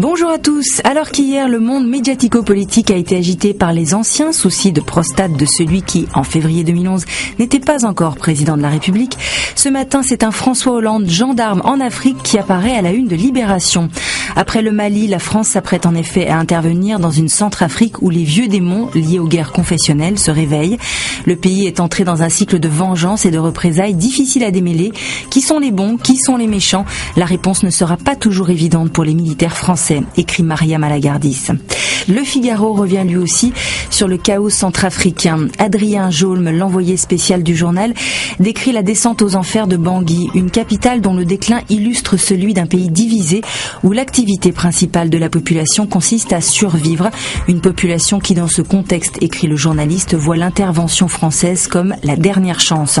Bonjour à tous. Alors qu'hier, le monde médiatico-politique a été agité par les anciens soucis de prostate de celui qui, en février 2011, n'était pas encore président de la République, ce matin, c'est un François Hollande, gendarme en Afrique, qui apparaît à la une de Libération. Après le Mali, la France s'apprête en effet à intervenir dans une Centrafrique où les vieux démons liés aux guerres confessionnelles se réveillent. Le pays est entré dans un cycle de vengeance et de représailles difficiles à démêler. Qui sont les bons? Qui sont les méchants? La réponse ne sera pas toujours évidente pour les militaires français, écrit Maria Malagardis. Le Figaro revient lui aussi sur le chaos centrafricain. Adrien Jaulme, l'envoyé spécial du journal, décrit la descente aux enfers de Bangui, une capitale dont le déclin illustre celui d'un pays divisé où l'activité principale de la population consiste à survivre. Une population qui, dans ce contexte, écrit le journaliste, voit l'intervention française comme la dernière chance.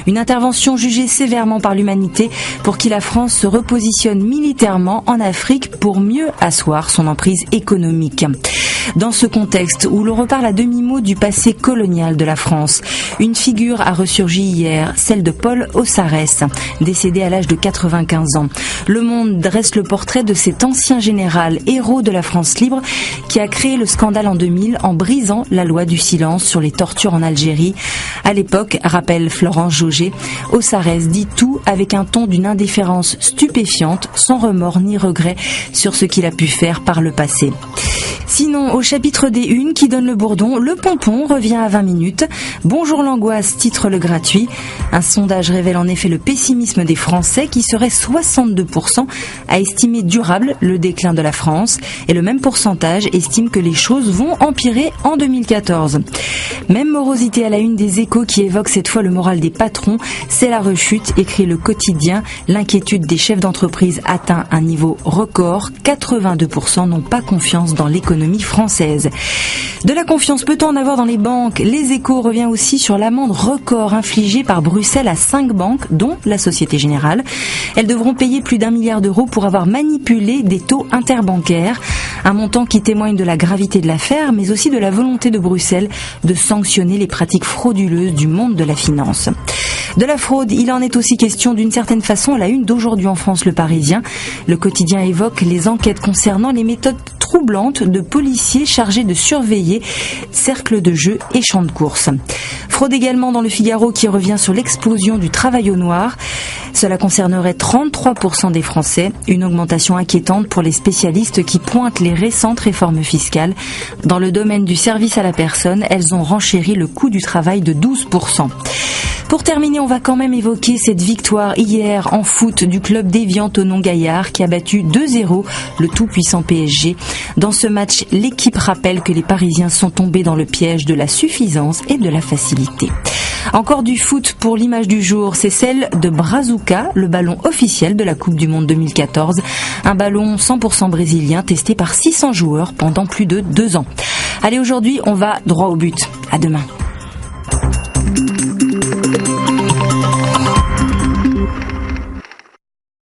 Une intervention jugée sévèrement par l'humanité pour qui la France se repositionne militairement en Afrique pour mieux asseoir son emprise économique. Dans ce contexte où l'on reparle à demi-mot du passé colonial de la France, une figure a ressurgi hier, celle de Paul Ossarès, décédé à l'âge de 95 ans. Le Monde dresse le portrait de cet ancien général, héros de la France libre, qui a créé le scandale en 2000 en brisant la loi du silence sur les tortures en Algérie. À l'époque, rappelle Florence Jauget, Ossarès dit tout avec un ton d'une indifférence stupéfiante, sans remords ni regrets sur ce qu'il a pu faire par le passé. Sinon, au chapitre des Unes qui donne le bourdon, le pompon revient à 20 minutes. Bonjour l'angoisse, titre le gratuit. Un sondage révèle en effet le pessimisme des Français qui serait 62% à estimer durable le déclin de la France. Et le même pourcentage estime que les choses vont empirer en 2014. Même morosité à la une des Échos qui évoque cette fois le moral des patrons. C'est la rechute, écrit le quotidien. L'inquiétude des chefs d'entreprise atteint un niveau record. 82% n'ont pas confiance dans l'économie française. De la confiance peut-on en avoir dans les banques? Les Échos revient aussi sur l'amende record infligée par Bruxelles à 5 banques, dont la Société Générale. Elles devront payer plus d'1 milliard d'euros pour avoir manipulé des taux interbancaires. Un montant qui témoigne de la gravité de l'affaire, mais aussi de la volonté de Bruxelles de sanctionner les pratiques frauduleuses du monde de la finance. De la fraude, il en est aussi question d'une certaine façon à la une d'aujourd'hui en France, Le Parisien. Le quotidien évoque les enquêtes concernant les méthodes troublantes de policiers chargés de surveiller cercles de jeu et champs de course. Fraude également dans Le Figaro qui revient sur l'explosion du travail au noir. Cela concernerait 33% des Français, une augmentation inquiétante pour les spécialistes qui pointent les récentes réformes fiscales. Dans le domaine du service à la personne, elles ont renchéri le coût du travail de 12%. Pour terminer, on va quand même évoquer cette victoire hier en foot du club d'Évian Thonon-Gaillard qui a battu 2-0 le tout-puissant PSG. Dans ce match, l'équipe rappelle que les Parisiens sont tombés dans le piège de la suffisance et de la facilité. Encore du foot pour l'image du jour, c'est celle de Brazuca, le ballon officiel de la Coupe du Monde 2014. Un ballon 100% brésilien testé par 600 joueurs pendant plus de 2 ans. Allez, aujourd'hui, on va droit au but. À demain.